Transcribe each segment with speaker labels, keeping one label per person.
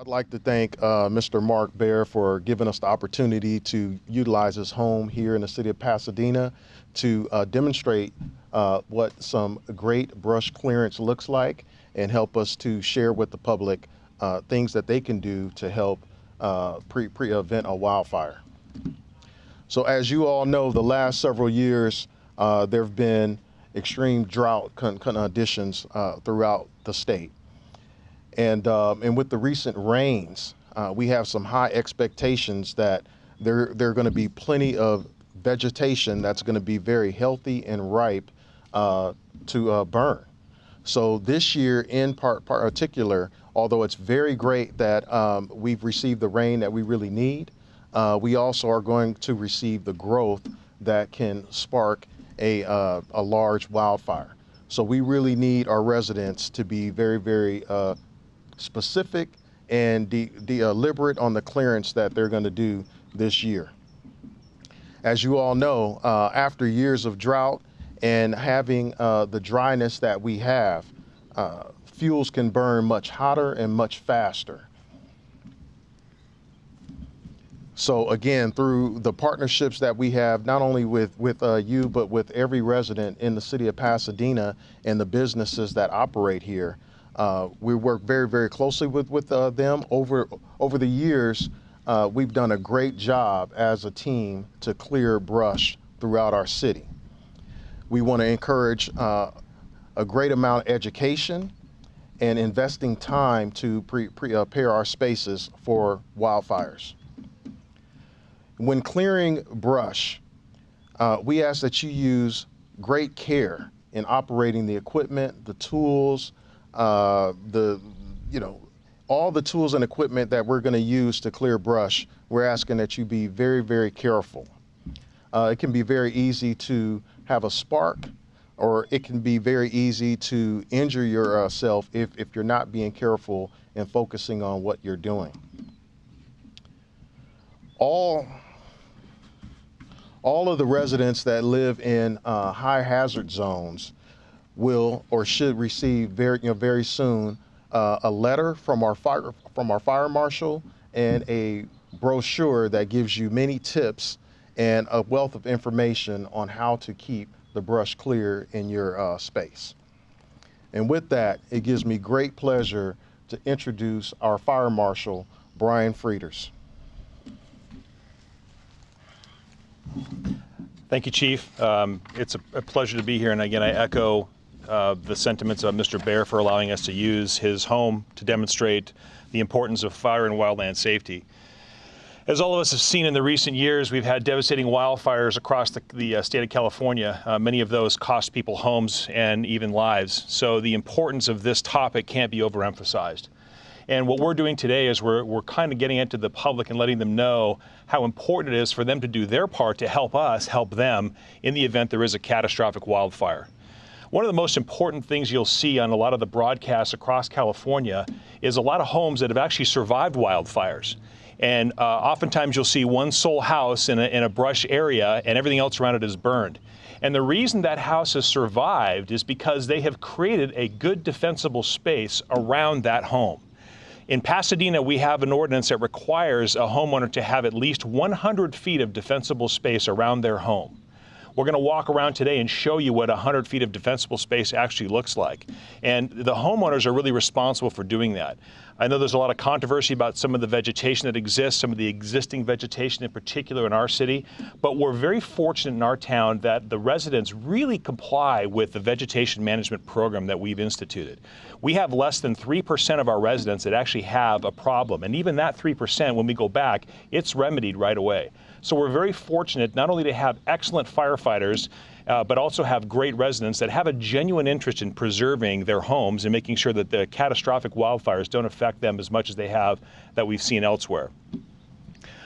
Speaker 1: I'd like to thank Mr. Mark Baer for giving us the opportunity to utilize his home here in the city of Pasadena to demonstrate what some great brush clearance looks like and help us to share with the public things that they can do to help prevent a wildfire. So as you all know, the last several years, there have been extreme drought conditions throughout the state. And with the recent rains, we have some high expectations that there are going to be plenty of vegetation that's going to be very healthy and ripe to burn. So this year in particular, although it's very great that we've received the rain that we really need, we also are going to receive the growth that can spark a large wildfire. So we really need our residents to be very specific and deliberate on the clearance that they're going to do this year. As you all know, after years of drought and having the dryness that we have, fuels can burn much hotter and much faster. So again, through the partnerships that we have, not only with you, but with every resident in the city of Pasadena and the businesses that operate here, we work very closely with them. Over the years, we've done a great job as a team to clear brush throughout our city. We want to encourage a great amount of education and investing time to prepare our spaces for wildfires. When clearing brush, we ask that you use great care in operating the equipment, the tools, all the tools and equipment that we're going to use to clear brush. We're asking that you be very careful. It can be very easy to have a spark, or it can be very easy to injure yourself if you're not being careful and focusing on what you're doing. All of the residents that live in high hazard zones will or should receive very soon a letter from our fire marshal and a brochure that gives you many tips and a wealth of information on how to keep the brush clear in your space. And with that, it gives me great pleasure to introduce our fire marshal, Brian Frieders.
Speaker 2: Thank you, Chief. It's a pleasure to be here, and again, I echo the sentiments of Mr. Baer for allowing us to use his home to demonstrate the importance of fire and wildland safety. As all of us have seen in the recent years, we've had devastating wildfires across the state of California. Many of those cost people homes and even lives. So the importance of this topic can't be overemphasized. And what we're doing today is we're kind of getting into the public and letting them know how important it is for them to do their part to help us help them in the event there is a catastrophic wildfire. One of the most important things you'll see on a lot of the broadcasts across California is a lot of homes that have actually survived wildfires. And oftentimes you'll see one sole house in a brush area and everything else around it is burned. And the reason that house has survived is because they have created a good defensible space around that home. In Pasadena, we have an ordinance that requires a homeowner to have at least 100 feet of defensible space around their home. We're going to walk around today and show you what 100 feet of defensible space actually looks like. And the homeowners are really responsible for doing that. I know there's a lot of controversy about some of the vegetation that exists, some of the existing vegetation in particular in our city, but we're very fortunate in our town that the residents really comply with the vegetation management program that we've instituted. We have less than 3% of our residents that actually have a problem, and even that 3%, when we go back, it's remedied right away. So we're very fortunate not only to have excellent firefighters, but also have great residents that have a genuine interest in preserving their homes and making sure that the catastrophic wildfires don't affect them as much as they have that we've seen elsewhere.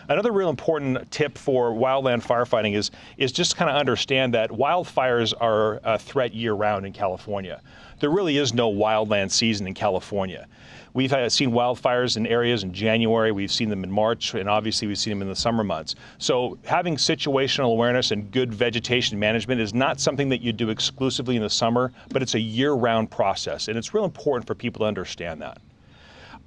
Speaker 2: Another real important tip for wildland firefighting is just kind of understand that wildfires are a threat year-round in California. There really is no wildland season in California. We've seen wildfires in areas in January, we've seen them in March, and obviously we've seen them in the summer months. So having situational awareness and good vegetation management is not something that you do exclusively in the summer, but it's a year-round process, and it's real important for people to understand that.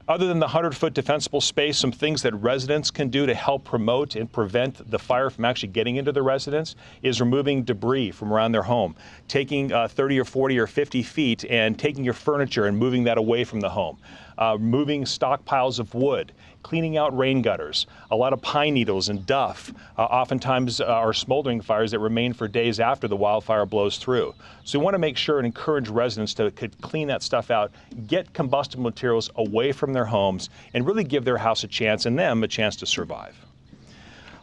Speaker 2: Other than the 100-foot defensible space, some things that residents can do to help promote and prevent the fire from actually getting into the residence is removing debris from around their home, taking 30 or 40 or 50 feet and taking your furniture and moving that away from the home, moving stockpiles of wood, cleaning out rain gutters. A lot of pine needles and duff oftentimes are smoldering fires that remain for days after the wildfire blows through. So we want to make sure and encourage residents to clean that stuff out, get combustible materials away from their homes, and really give their house a chance and them a chance to survive.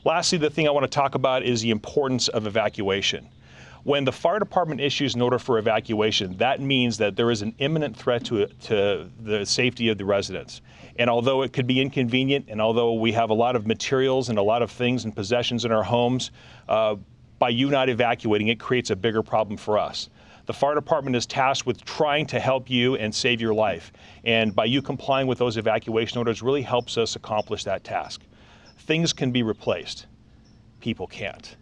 Speaker 2: Lastly, the thing I want to talk about is the importance of evacuation. When the fire department issues an order for evacuation, that means that there is an imminent threat to the safety of the residents. And although it could be inconvenient, and although we have a lot of materials and a lot of things and possessions in our homes, by you not evacuating, it creates a bigger problem for us. The fire department is tasked with trying to help you and save your life. And by you complying with those evacuation orders really helps us accomplish that task. Things can be replaced. People can't.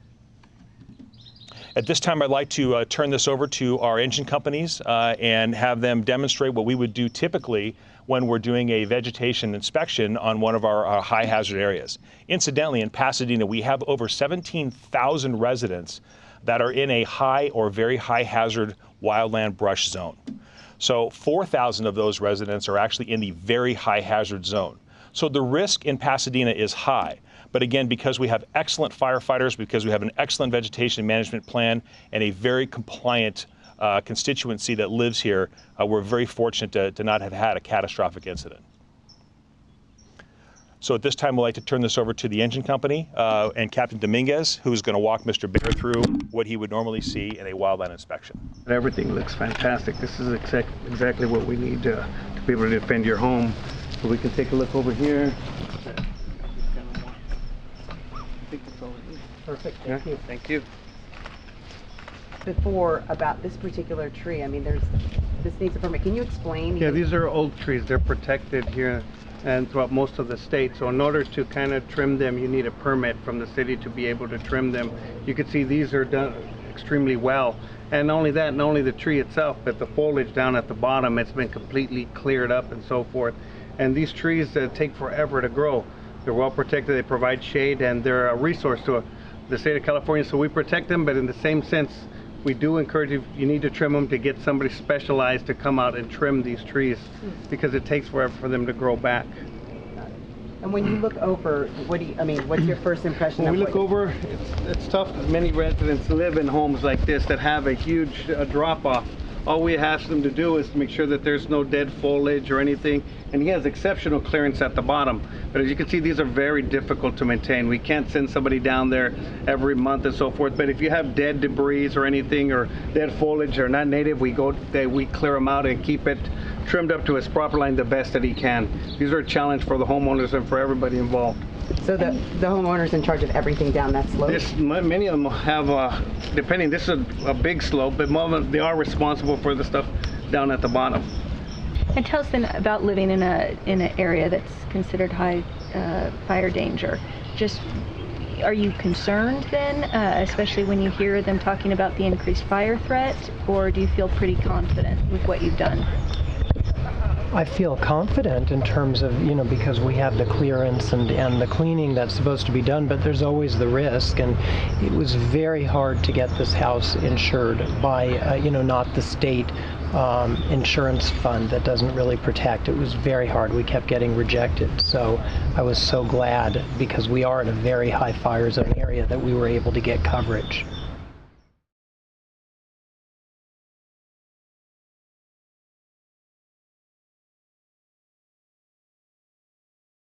Speaker 2: At this time, I'd like to turn this over to our engine companies and have them demonstrate what we would do typically when we're doing a vegetation inspection on one of our high hazard areas. Incidentally, in Pasadena, we have over 17,000 residents that are in a high or very high hazard wildland brush zone. So 4,000 of those residents are actually in the very high hazard zone. So the risk in Pasadena is high. But again, because we have excellent firefighters, because we have an excellent vegetation management plan and a very compliant constituency that lives here, we're very fortunate to not have had a catastrophic incident. So at this time, I'd like to turn this over to the engine company and Captain Dominguez, who's going to walk Mr. Bear through what he would normally see in a wildland inspection.
Speaker 3: Everything looks fantastic. This is exactly what we need to be able to defend your home. So we can take a look over here. Perfect. Thank you. Thank you.
Speaker 4: Before about this particular tree, I mean, this needs a permit. Can you explain?
Speaker 3: Yeah, these are oak trees. They're protected here and throughout most of the state. So in order to kind of trim them, you need a permit from the city to be able to trim them. You can see these are done extremely well. And not only that, not only the tree itself, but the foliage down at the bottom, it's been completely cleared up and so forth. And these trees take forever to grow. They're well protected, they provide shade, and they're a resource to the state of California, so we protect them, but in the same sense, we do encourage you need to trim them, to get somebody specialized to come out and trim these trees because it takes forever for them to grow back.
Speaker 4: And when you look over, what's your first impression?
Speaker 3: When we look over, it's tough. Many residents live in homes like this that have a huge drop-off. All we ask them to do is to make sure that there's no dead foliage or anything, and he has exceptional clearance at the bottom. But as you can see, these are very difficult to maintain. We can't send somebody down there every month and so forth, but if you have dead debris or anything, or dead foliage or not native, we clear them out and keep it trimmed up to its proper line the best that he can. These are a challenge for the homeowners and for everybody involved.
Speaker 4: So the homeowner's in charge of everything down that slope?
Speaker 3: Many of them have, depending, this is a big slope, but they are responsible for the stuff down at the bottom.
Speaker 5: And tell us then about living in an area that's considered high fire danger. Are you concerned then, especially when you hear them talking about the increased fire threat, or do you feel pretty confident with what you've done?
Speaker 6: I feel confident in terms of, because we have the clearance and the cleaning that's supposed to be done, but there's always the risk. And it was very hard to get this house insured by, not the state insurance fund that doesn't really protect. It was very hard. We kept getting rejected. So I was so glad, because we are in a very high fire zone area, that we were able to get coverage.